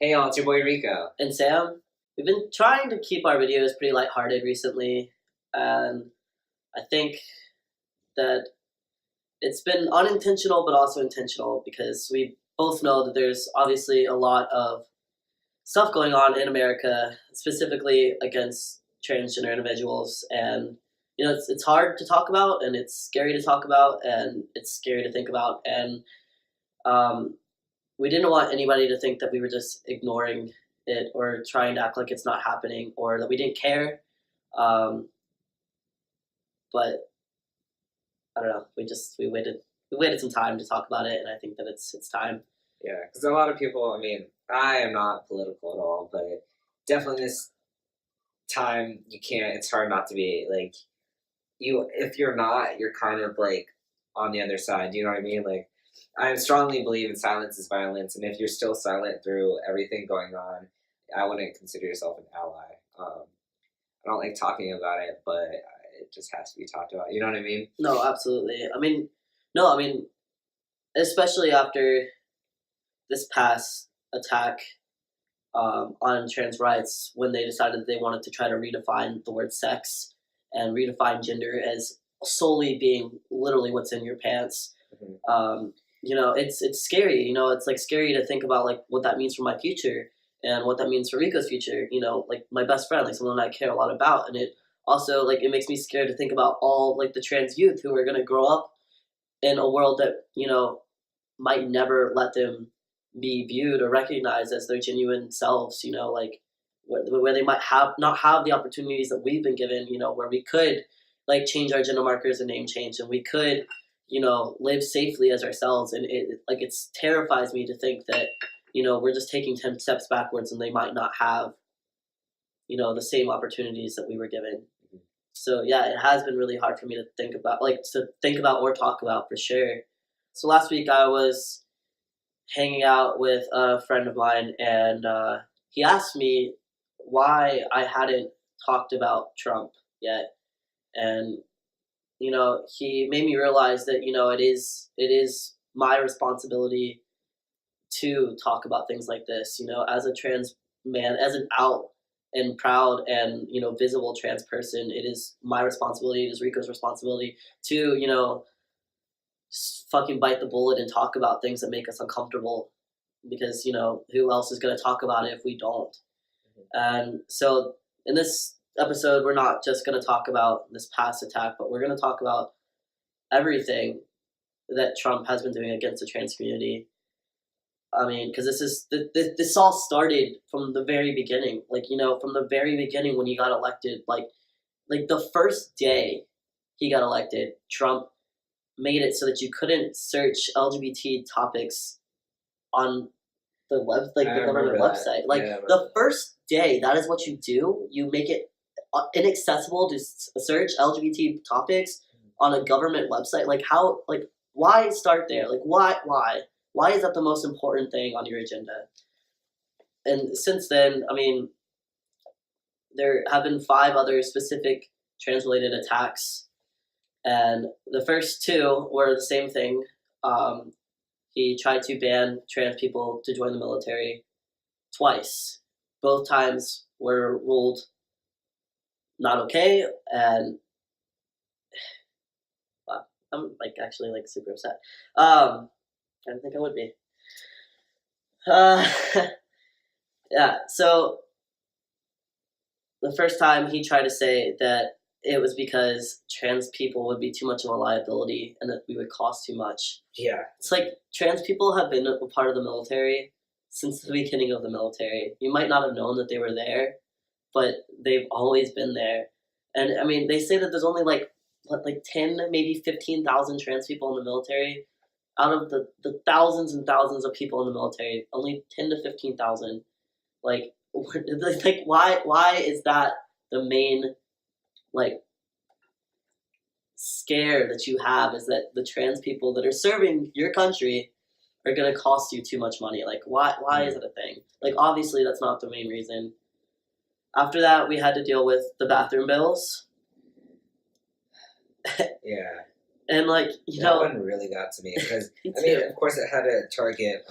Hey y'all, it's your boy Rico. And Sam, we've been trying to keep our videos pretty lighthearted recently, and I think that it's been unintentional but also intentional because we both know that there's obviously a lot of stuff going on in America, specifically against transgender individuals, and it's hard to talk about, and it's scary to talk about, and it's scary to think about, and um, we didn't want anybody to think that we were just ignoring it or trying to act like it's not happening or that we didn't care. Um, but I don't know. We waited some time to talk about it, and I think that it's time. Yeah, because a lot of people, I am not political at all, but definitely this time it's hard not to be, like, if you're not, you're kind of, like, on the other side, you know what I mean? Like, I strongly believe in silence is violence, and if you're still silent through everything going on, I wouldn't consider yourself an ally. I don't like talking about it, but it just has to be talked about, you know what I mean? No, absolutely. No, especially after this past attack on trans rights, when they decided they wanted to try to redefine the word sex and redefine gender as solely being literally what's in your pants. Mm-hmm. It's scary. It's like scary to think about like what that means for my future and what that means for Rico's future. Like my best friend, like someone I care a lot about, and it also like it makes me scared to think about all like the trans youth who are gonna grow up in a world that might never let them be viewed or recognized as their genuine selves. Like where they might have not have the opportunities that we've been given. Where we could like change our gender markers and name change, and we could live safely as ourselves. And it terrifies me to think that we're just taking 10 steps backwards, and they might not have the same opportunities that we were given. So yeah, it has been really hard for me to think about or talk about for sure. So last week I was hanging out with a friend of mine, and he asked me why I hadn't talked about Trump yet, and he made me realize that it is my responsibility to talk about things like this. As a trans man, as an out and proud and visible trans person, it is my responsibility. It is Rico's responsibility to fucking bite the bullet and talk about things that make us uncomfortable, because who else is going to talk about it if we don't? And so in this episode, we're not just going to talk about this past attack, but we're going to talk about everything that Trump has been doing against the trans community. Because this all started from the very beginning. From the very beginning when he got elected, like the first day he got elected, Trump made it so that you couldn't search LGBT topics on the government website. The first day, that is what you do. You make it inaccessible to search LGBT topics on a government website. Why start there? Why is that the most important thing on your agenda? And since then, there have been 5 other specific trans-related attacks, and the first 2 were the same thing. He tried to ban trans people to join the military twice. Both times were ruled not okay, and wow, I'm actually super upset. I didn't think I would be. Yeah, so the first time he tried to say that it was because trans people would be too much of a liability and that we would cost too much. Yeah. It's like trans people have been a part of the military since the beginning of the military. You might not have known that they were there, but they've always been there. And they say that there's only like 10, maybe 15,000 trans people in the military. Out of the thousands and thousands of people in the military, only 10 to 15,000. Why is that the main scare that you have, is that the trans people that are serving your country are going to cost you too much money? Why is it a thing? Obviously that's not the main reason. After that, we had to deal with the bathroom bills. Yeah. And that one really got to me because of course it had to target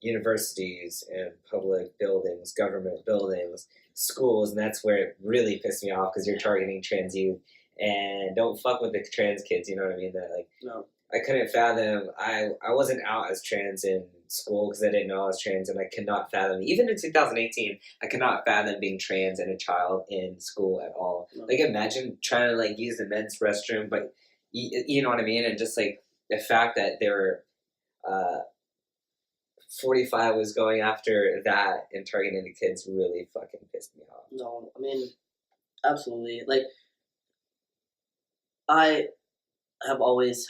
universities and public buildings, government buildings, schools, and that's where it really pissed me off because you're targeting trans youth and don't fuck with the trans kids. You know what I mean? That like No. I couldn't fathom. I wasn't out as trans in school because I didn't know I was trans, and I could not fathom. Even in 2018, I could not fathom being trans and a child in school at all. No. Like imagine trying to like use the men's restroom, but you know what I mean, and just like the fact that there were 45 was going after that and targeting the kids really fucking pissed me off. No, I mean, absolutely. Like, I have always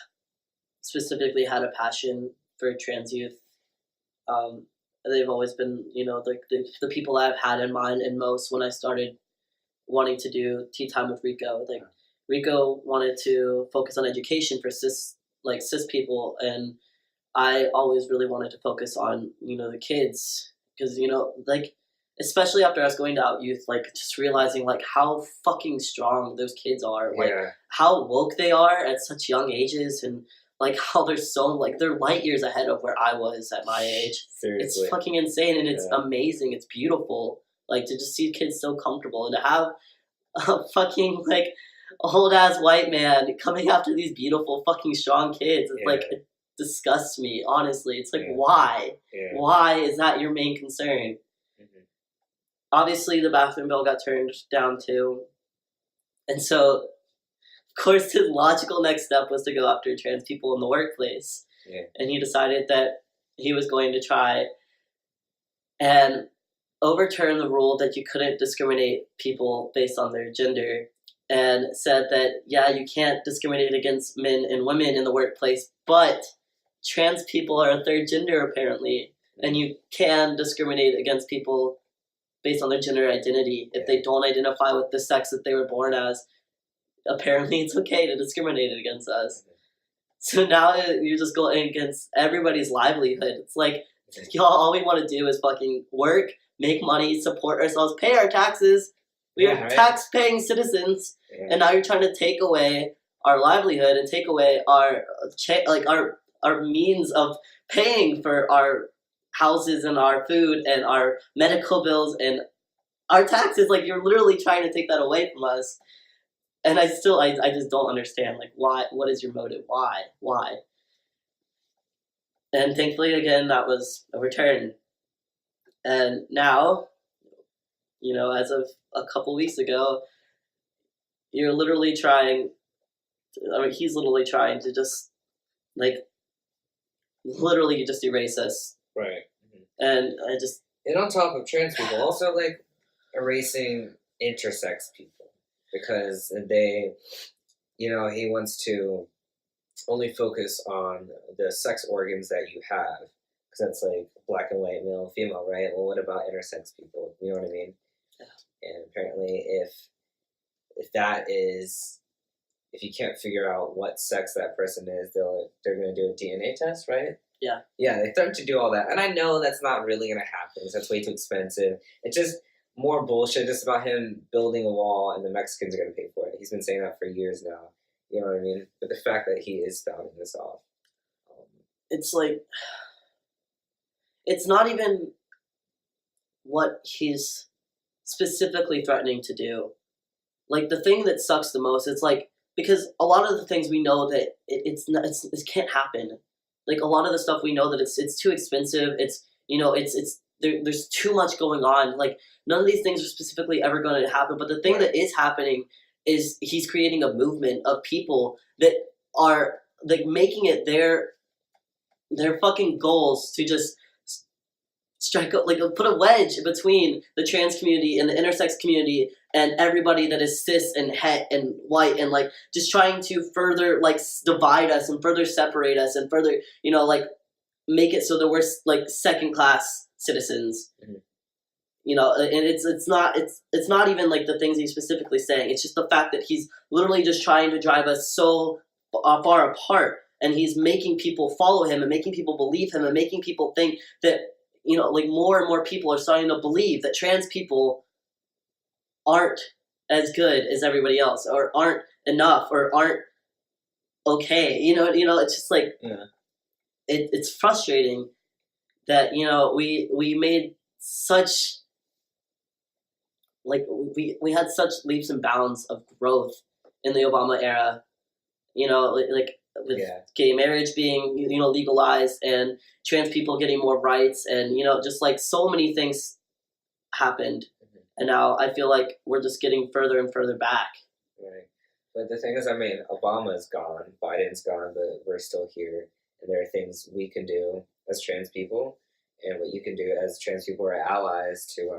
specifically had a passion for trans youth. They've always been, you know, the people I've had in mind and most when I started wanting to do Tea Time with Rico. Like, Rico wanted to focus on education for cis people, and I always really wanted to focus on, you know, the kids, because, you know, like, especially after us going to Out Youth, like, just realizing, like, how fucking strong those kids are, like, how woke they are at such young ages, and, like, how they're so, like, they're light years ahead of where I was at my age. Seriously. It's fucking insane, and it's amazing, it's beautiful, like, to just see kids so comfortable, and to have a fucking, like, old-ass white man coming after these beautiful fucking strong kids, it's like, it disgusts me, honestly. It's like, why? Why is that your main concern? Obviously, the bathroom bill got turned down too. And so, of course, his logical next step was to go after trans people in the workplace. And he decided that he was going to try and overturn the rule that you couldn't discriminate people based on their gender, and said that, yeah, you can't discriminate against men and women in the workplace, but trans people are a third gender, apparently, and you can discriminate against people based on their gender identity. If they don't identify with the sex that they were born as, apparently it's okay to discriminate against us. So now you're just going against everybody's livelihood. It's like, y'all, all we want to do is fucking work, make money, support ourselves, pay our taxes. We are tax-paying citizens, and now you're trying to take away our livelihood and take away our means of paying for our houses and our food and our medical bills and our taxes. Like, you're literally trying to take that away from us. And I just don't understand, like, why, what is your motive? Why? And thankfully, again, that was overturned. And now, you know, as of a couple weeks ago, you're literally trying, he's literally trying to just, like, literally just erase us. Right. And And on top of trans people, also, like, erasing intersex people. Because they, you know, he wants to only focus on the sex organs that you have. Because that's, like, black and white, male and female, right? Well, what about intersex people? You know what I mean? Yeah. And apparently, if you can't figure out what sex that person is, they're going to do a DNA test, right? Yeah. Yeah, they start to do all that. And I know that's not really going to happen because that's way too expensive. It's just more bullshit just about him building a wall and the Mexicans are going to pay for it. He's been saying that for years now. You know what I mean? But the fact that he is spouting this off. It's like, it's not even what he's specifically threatening to do. Like, the thing that sucks the most, it's like, because a lot of the things we know that it can't happen. Like, a lot of the stuff we know that it's too expensive. It's, you know, there's too much going on. Like, none of these things are specifically ever going to happen. But the thing that is happening is he's creating a movement of people that are, like, making it their fucking goals to just strike up, like, put a wedge between the trans community and the intersex community and everybody that is cis and het and white, and, like, just trying to further, like, divide us and further separate us and further, you know, like, make it so that we're, like, second class citizens. You know, and it's not even, like, the things he's specifically saying. It's just the fact that he's literally just trying to drive us so far apart, and he's making people follow him and making people believe him and making people think that, you know, like, more and more people are starting to believe that trans people aren't as good as everybody else, or aren't enough, or aren't okay. You know, it's just like, it's frustrating that we made such we had such leaps and bounds of growth in the Obama era. Like with gay marriage being legalized and trans people getting more rights, and just like so many things happened, and now I feel like we're just getting further and further back. Right. But the thing is, I mean, Obama's gone, Biden's gone, but we're still here, and there are things we can do as trans people, and what you can do as trans people or allies to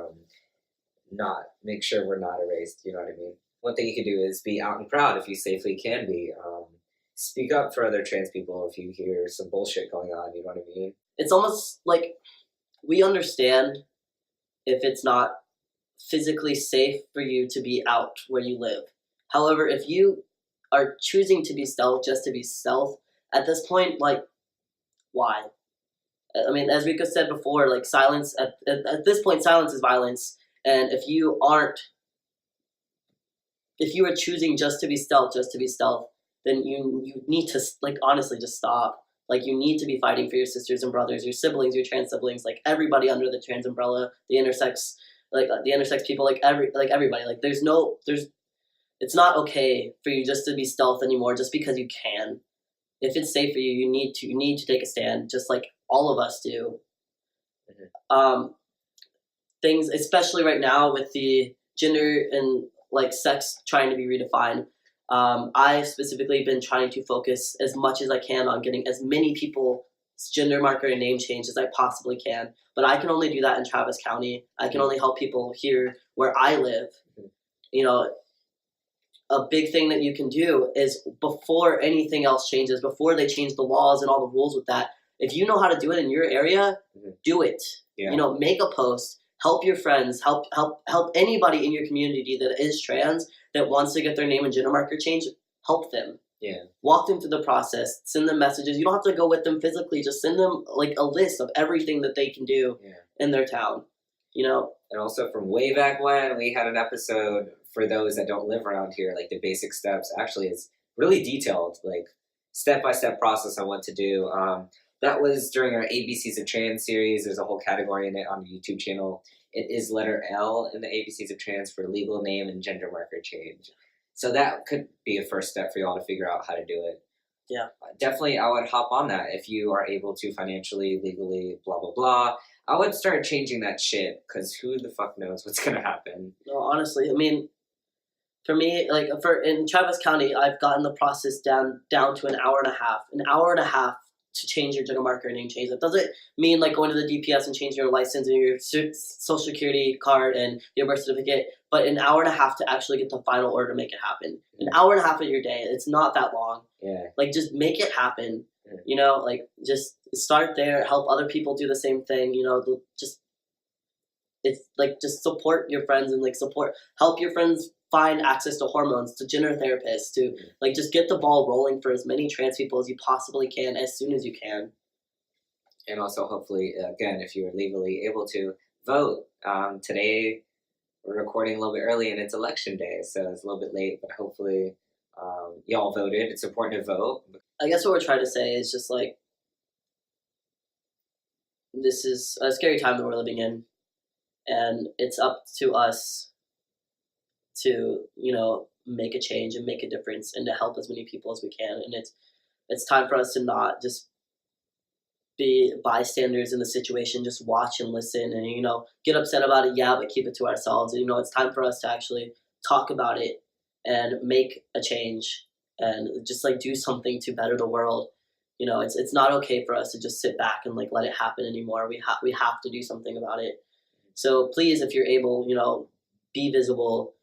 not make sure we're not erased. You know what I mean? One thing you can do is be out and proud if you safely can be. Speak up for other trans people if you hear some bullshit going on. You know what I mean? It's almost like we understand if it's not physically safe for you to be out where you live. However, if you are choosing to be stealth just to be stealth, at this point, like, why? I mean, as Rico said before, like, silence, at this point, silence is violence. And if you are choosing just to be stealth, then you need to, like, honestly just stop. Like, you need to be fighting for your sisters and brothers, your siblings, your trans siblings, like everybody under the trans umbrella, the intersex people, like everybody. Like, it's not okay for you just to be stealth anymore just because you can. If it's safe for you, you need to take a stand, just like all of us do. Things, especially right now with the gender and like sex trying to be redefined. I've specifically been trying to focus as much as I can on getting as many people's gender marker and name change as I possibly can. But I can only do that in Travis County. I can only help people here where I live. A big thing that you can do is, before anything else changes, before they change the laws and all the rules with that, if you know how to do it in your area, do it. Yeah. Make a post, help your friends, help anybody in your community that is trans that wants to get their name and gender marker changed. Help them. Yeah. Walk them through the process. Send them messages. You don't have to go with them physically. Just send them like a list of everything that they can do in their town. And also, from way back when, we had an episode for those that don't live around here, like the basic steps. Actually, it's really detailed, like step-by-step process on what to do. That was during our ABCs of Trans series. There's a whole category in it on the YouTube channel. It is letter L in the ABCs of Trans for legal name and gender marker change. So that could be a first step for y'all to figure out how to do it. Yeah. Definitely, I would hop on that if you are able to financially, legally, blah, blah, blah. I would start changing that shit, because who the fuck knows what's going to happen. No, honestly, I mean, for me, like, in Travis County, I've gotten the process down to an hour and a half. An hour and a half to change your gender marker and name change. That doesn't mean like going to the DPS and changing your license and your social security card and your birth certificate, but an hour and a half to actually get the final order to make it happen. An hour and a half of your day. It's not that long. Yeah. Like, just make it happen. Yeah. Like, just start there, help other people do the same thing, it's like, just support your friends and like help your friends find access to hormones, to gender therapists, to like just get the ball rolling for as many trans people as you possibly can as soon as you can. And also, hopefully, again, if you're legally able to vote. Today we're recording a little bit early and it's election day, so it's a little bit late, but hopefully y'all voted. It's important to vote. I guess what we're trying to say is just like, this is a scary time that we're living in, and it's up to us to, make a change and make a difference and to help as many people as we can. And it's time for us to not just be bystanders in the situation, just watch and listen and, get upset about it, but keep it to ourselves. And, it's time for us to actually talk about it and make a change and just like do something to better the world. It's not okay for us to just sit back and like let it happen anymore. We have to do something about it. So please, if you're able, be visible,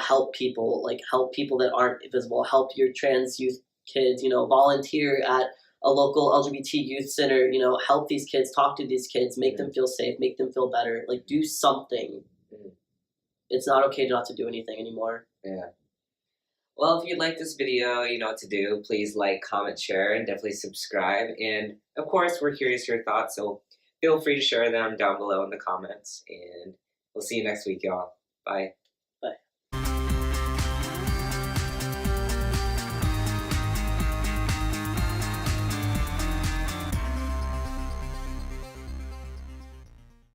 help people that aren't visible, help your trans youth kids, volunteer at a local LGBT youth center, help these kids, talk to these kids, make them feel safe, make them feel better, like do something. It's not okay not to do anything anymore. Yeah. Well, if you like this video, you know what to do. Please like, comment, share, and definitely subscribe. And of course, we're curious to your thoughts, so feel free to share them down below in the comments. And we'll see you next week, y'all. Bye.